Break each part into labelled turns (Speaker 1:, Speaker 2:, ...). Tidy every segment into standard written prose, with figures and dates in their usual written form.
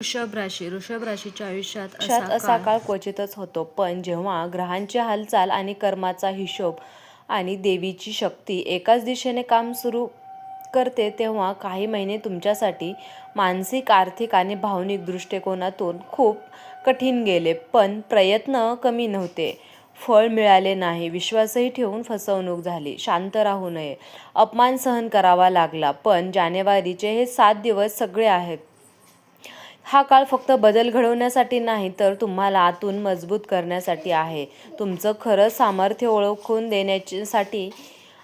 Speaker 1: वृषभ राशीच्या आयुष्यात
Speaker 2: असा काळ क्वचितच होतो, पण जेव्हा ग्रहांची हालचाल आणि कर्माचा हिशोब आणि देवीची शक्ती एकाच दिशेने काम सुरू करते, तेव्हा काही महिने तुमच्यासाठी मानसिक, आर्थिक आणि भावनिक दृष्टिकोनातून खूप कठीण गेले. पण प्रयत्न कमी नव्हते, फळ मिळाले नाही, विश्वासही ठेवून फसवणूक झाली. शांत राहू नये, अपमान सहन करावा लागला. पण जानेवारीचे हे 7 दिवस सगळे आहेत. हा काळ फक्त बदल घडवण्यासाठी नाही, तर तुम्हाला आतून मजबूत करण्यासाठी आहे. तुमचं खरं सामर्थ्य ओळखून देण्यासाठी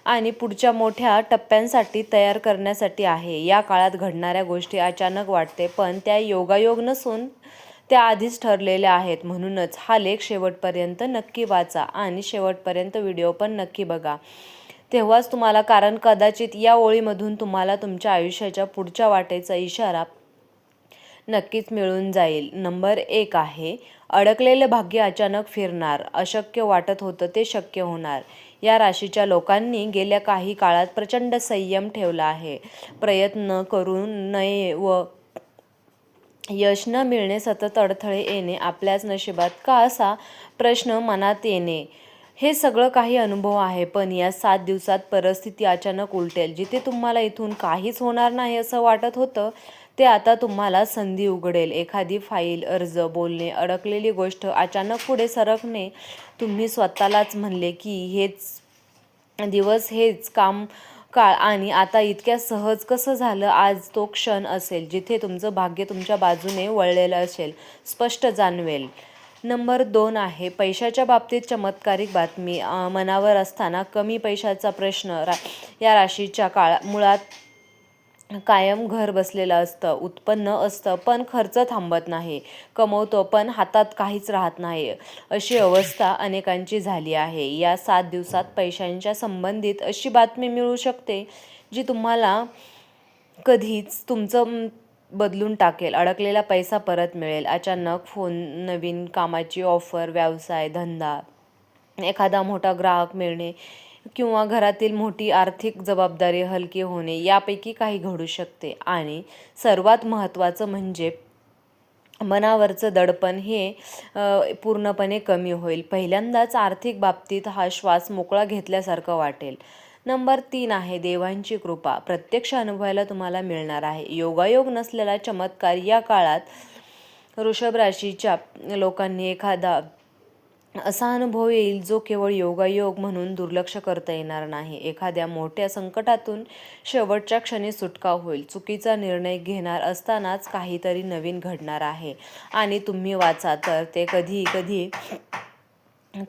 Speaker 2: आणि पुढच्या मोठ्या टप्प्यांसाठी तयार करण्यासाठी आहे. या काळात घडणाऱ्या गोष्टी अचानक वाटते, पण त्या योगायोग नसून त्या आधीच ठरलेल्या आहेत. म्हणूनच हा लेख शेवटपर्यंत नक्की वाचा आणि शेवटपर्यंत व्हिडिओ पण नक्की बघा. तेव्हाच तुम्हाला, कारण कदाचित या ओळीमधून तुम्हाला तुमच्या आयुष्याच्या पुढच्या वाटेचा इशारा नक्कीच मिळून जाईल. नंबर 1 आहे, अडकलेले भाग्य अचानक फिरणार. अशक्य वाटत होतं ते शक्य होणार. या राशीच्या लोकांनी गेल्या काही काळात प्रचंड संयम ठेवला आहे. प्रयत्न करू नये व यश न मिळणे, सतत अडथळे येणे, आपल्याच नशिबात का असा प्रश्न मनात येणे, हे सगळं काही अनुभव आहे. पण या 7 दिवसात परिस्थिती अचानक उलटेल. जिथे तुम्हाला इथून काहीच होणार नाही असं वाटत होतं, ते आता तुम्हाला संधी उघडेल. एखादी फाईल, अर्ज, बोलणे, अडकलेली गोष्ट अचानक पुढे सरकणे. तुम्ही स्वतःलाच म्हणले की हेच दिवस, हेच काळ आणि आता इतक्या सहज कसं झालं. आज तो क्षण असेल जिथे तुमचं भाग्य तुमच्या बाजूने वळलेलं असेल, स्पष्ट जाणवेल. नंबर 2 आहे, पैशाच्या बाबतीत चमत्कारिक बातमी. मनावर असताना कमी पैशाचा प्रश्न. या राशीच्या मुळात कायम घर बसलेलं असतं, उत्पन्न असतं पण खर्च थांबत नाही, कमवतो पण हातात काहीच राहत नाही, अशी अवस्था अनेकांची झाली आहे. या 7 दिवसात पैशांच्या संबंधित अशी बातमी मिळू शकते जी तुम्हाला कधीच तुमचं बदलून टाकेल. अडकलेला पैसा परत मिळेल. अचानक फोन, नवीन कामाची ऑफर, व्यवसाय, धंदा, एखादा मोठा ग्राहक मिळणे किंवा घरातील मोठी आर्थिक जबाबदारी हलकी होणे, यापैकी काही घडू शकते. आणि सर्वात महत्त्वाचं म्हणजे मनावरचं दडपण हे पूर्णपणे कमी होईल. पहिल्यांदाच आर्थिक बाबतीत हा श्वास मोकळा घेतल्यासारखं वाटेल. नंबर 3 आहे, देवांची कृपा. प्रत्यक्ष अनुभवायला तुम्हाला मिळणार आहे. योगायोग नसलेला चमत्कार. या काळात वृषभ राशीच्या लोकांनी एखादा असा अनुभव येईल जो केवळ योगायोग म्हणून दुर्लक्ष करता येणार नाही. एखाद्या मोठ्या संकटातून शेवटच्या क्षणी सुटका होईल. चुकीचा निर्णय घेणार असतानाच काहीतरी नवीन घडणार आहे आणि तुम्ही वाचा तर ते कधी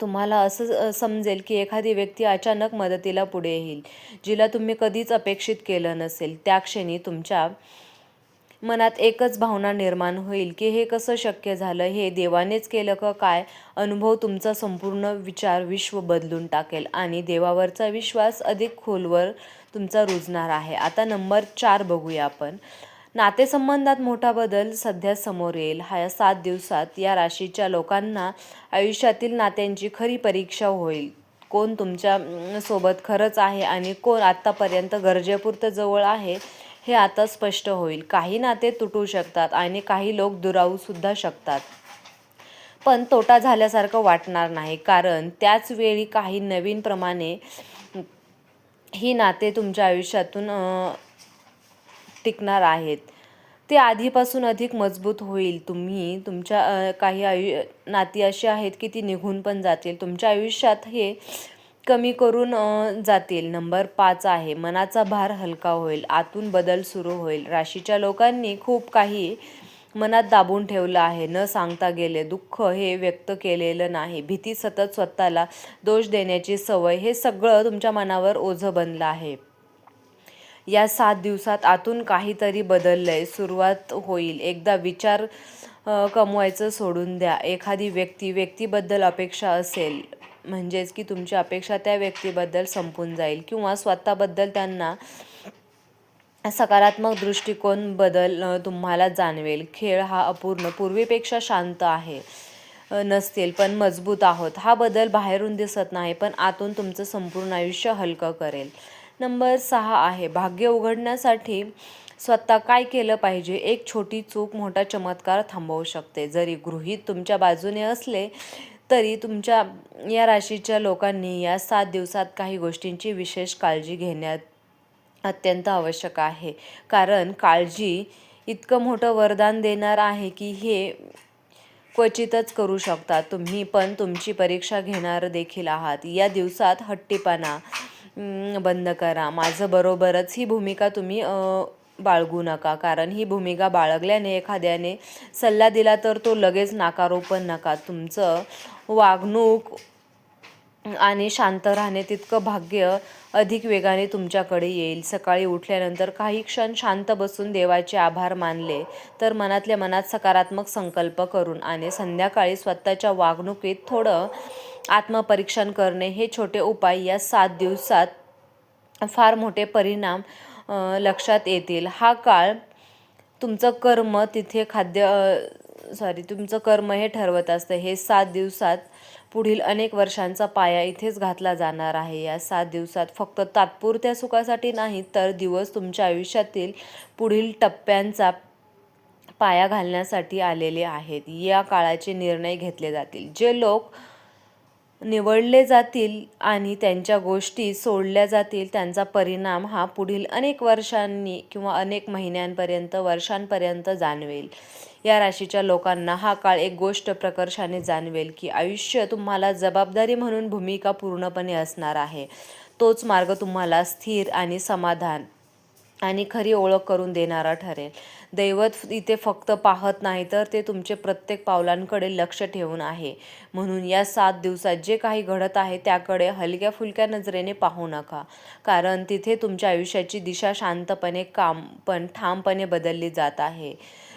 Speaker 2: तुम्हाला असं समजेल की एखादी व्यक्ती अचानक मदतीला पुढे येईल, जिला तुम्ही कधीच अपेक्षित केलं नसेल. त्या क्षणी तुमच्या मनात एकच भावना निर्माण होईल की हे कसं शक्य झालं, हे देवानेच केलं का काय. अनुभव तुमचा संपूर्ण विश्व बदलून टाकेल आणि देवावरचा विश्वास अधिक खोलवर तुमचा रुजणार आहे. आता नंबर 4 बघूया आपण. नातेसंबंधात मोठा बदल सध्या समोर येईल. ह्या 7 दिवसात या राशीच्या लोकांना आयुष्यातील नात्यांची खरी परीक्षा होईल. कोण तुमच्या सोबत खरंच आहे आणि कोण आत्तापर्यंत गरजेपुरतं जवळ आहे, हे आता स्पष्ट होईल. काही नाते तुटू शकतात आणि काही लोक दुरावू सुद्धा शकतात, पण तोटा झाल्यासारखं वाटणार नाही, कारण त्याच वेळी काही नवीन प्रमाणे ही नाते तुमच्या आयुष्यातून टिकणार आहेत. ते आधीपासून अधिक मजबूत होईल. तुमच्या काही नाती अशी आहेत की ती निघून पण जातील, तुमच्या आयुष्यात हे कमी करून जातील. नंबर 5 आहे, मनाचा भार हलका होईल. आतून बदल सुरू होईल. राशीच्या लोकांनी खूप काही मनात दाबून ठेवलं आहे. न सांगता गेले दुःख, हे व्यक्त केलेलं नाही, भीती, सतत स्वतःला दोष देण्याची सवय, हे सगळं तुमच्या मनावर ओझं बनलं आहे. या 7 दिवसात आतून काहीतरी बदललंय, सुरुवात होईल. एकदा विचार कमवायचं सोडून द्या. एखादी व्यक्तीबद्दल अपेक्षा असेल, म्हणजेच की तुमची अपेक्षा त्या व्यक्तीबद्दल संपून जाईल किंवा स्वतःबद्दल त्यांना सकारात्मक दृष्टिकोन बदल तुम्हाला जाणवेल. खेळ हा अपूर्ण, पूर्वीपेक्षा शांत आहे नसतील पण मजबूत आहोत. हा बदल बाहेरून दिसत नाही, पण आतून तुमचं संपूर्ण आयुष्य हलकं करेल. नंबर 6 आहे, भाग्य उघडण्यासाठी स्वतः काय केलं पाहिजे? एक छोटी चूक मोठा चमत्कार थांबवू शकते. जरी गृहीत तुमच्या बाजूने असले तरी तुमच्या या राशीच्या लोकांनी या 7 दिवसात काही गोष्टींची विशेष काळजी घेण्यात अत्यंत आवश्यक आहे. कारण काळजी इतकं मोठं वरदान देणार आहे की हे क्वचितच करू शकता तुम्ही, पण तुमची परीक्षा घेणार देखील आहात. या दिवसात हट्टीपणा बंद करा. माझं बरोबरच ही भूमिका तुम्ही बाळगू नका. कारण ही भूमिका बाळगल्याने एखाद्याने सल्ला दिला तर तो लगेच नाकारू पण नका. तुमचं वागणूक आणि शांत राहणे तितकं भाग्य अधिक वेगाने तुमच्याकडे येईल. सकाळी उठल्यानंतर काही क्षण शांत बसून देवाचे आभार मानले तर मनातल्या मनात सकारात्मक संकल्प करून आणि संध्याकाळी स्वतःच्या वागणुकीत थोडं आत्मपरीक्षण करणे, हे छोटे उपाय या 7 दिवसात फार मोठे परिणाम लक्षात येतील. हा काळ तुमचं कर्म तिथे तुमचं कर्म हे ठरवत असतं. हे 7 दिवसात पुढील अनेक वर्षांचा पाया इथेच घातला जाणार आहे. या 7 दिवसात फक्त तात्पुरत्या सुखासाठी नाही तर दिवस तुमच्या आयुष्यातील पुढील टप्प्यांचा पाया घालण्यासाठी आलेले आहेत. या काळाचे निर्णय घेतले जातील. जे लोक निवडले जातील आणि त्यांच्या गोष्टी सोडल्या जातील त्यांचा परिणाम हा पुढील अनेक वर्षांनी किंवा अनेक महिन्यांपर्यंत, वर्षांपर्यंत जाणवेल. या राशीच्या लोकांना हा काळ एक गोष्ट प्रकर्षाने जाणवेल की आयुष्य तुम्हाला जबाबदारी म्हणून भूमिका पूर्णपणे असणार आहे. तोच मार्ग तुम्हाला स्थिर आणि समाधान आणि खरी ओळख करून देणारा ठरेल. दैवत इथे फक्त पाहत नाही तर ते तुमचे प्रत्येक पावलांकडे लक्ष ठेवून आहे. म्हणून या 7 दिवसात जे काही घडत आहे त्याकडे हलक्या फुलक्या नजरेने पाहू नका. कारण तिथे तुमच्या आयुष्याची दिशा शांतपणे पण ठामपणे बदलली जात आहे.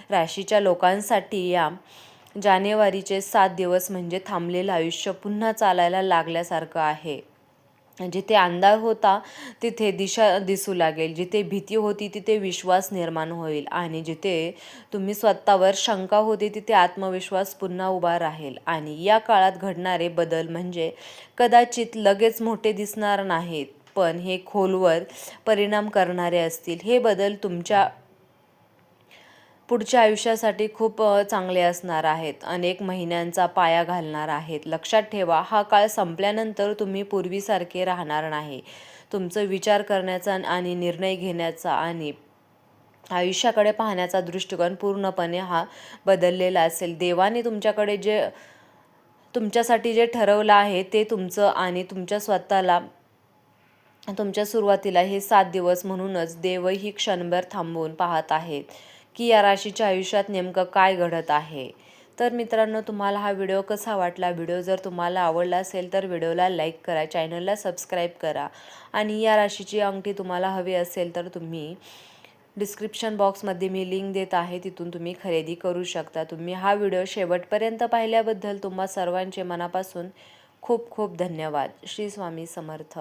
Speaker 2: राशीच्या लोकांसाठी या जानेवारीचे 7 दिवस म्हणजे थांबलेलं आयुष्य पुन्हा चालायला लागल्यासारखं आहे. जिथे अंधार होता तिथे दिशा दिसू लागेल. जिथे भीती होती तिथे विश्वास निर्माण होईल आणि जिथे तुम्ही स्वतःवर शंका होती तिथे आत्मविश्वास पुन्हा उभा राहील. आणि या काळात घडणारे बदल म्हणजे कदाचित लगेच मोठे दिसणार नाहीत, पण हे खोलवर परिणाम करणारे असतील. हे बदल तुमच्या पुढच्या आयुष्यासाठी खूप चांगले असणार आहेत. अनेक महिन्यांचा पाया घालणार आहेत. लक्षात ठेवा, हा काळ संपल्यानंतर तुम्ही पूर्वीसारखे राहणार नाही. तुमचं विचार करण्याचा आणि निर्णय घेण्याचा आणि आयुष्याकडे पाहण्याचा दृष्टिकोन पूर्णपणे हा बदललेला असेल. देवाने तुमच्यासाठी जे ठरवलं आहे ते तुमचं आणि तुमच्या सुरुवातीला हे 7 दिवस म्हणूनच देवही क्षणभर थांबवून पाहत आहेत की या राशीच्या आयुष्यात नेमकं काय घडत आहे. तर मित्रांनो, तुम्हाला हा व्हिडिओ कसा वाटला? व्हिडिओ जर तुम्हाला आवडला असेल तर व्हिडिओला लाईक करा, चॅनलला सबस्क्राईब करा आणि या राशीची अंगठी तुम्हाला हवी असेल तर तुम्ही डिस्क्रिप्शन बॉक्समध्ये मी लिंक देत आहे, तिथून तुम्ही खरेदी करू शकता. तुम्ही हा व्हिडिओ शेवटपर्यंत पाहिल्याबद्दल तुम्हा सर्वांचे मनापासून खूप खूप धन्यवाद. श्री स्वामी समर्थ.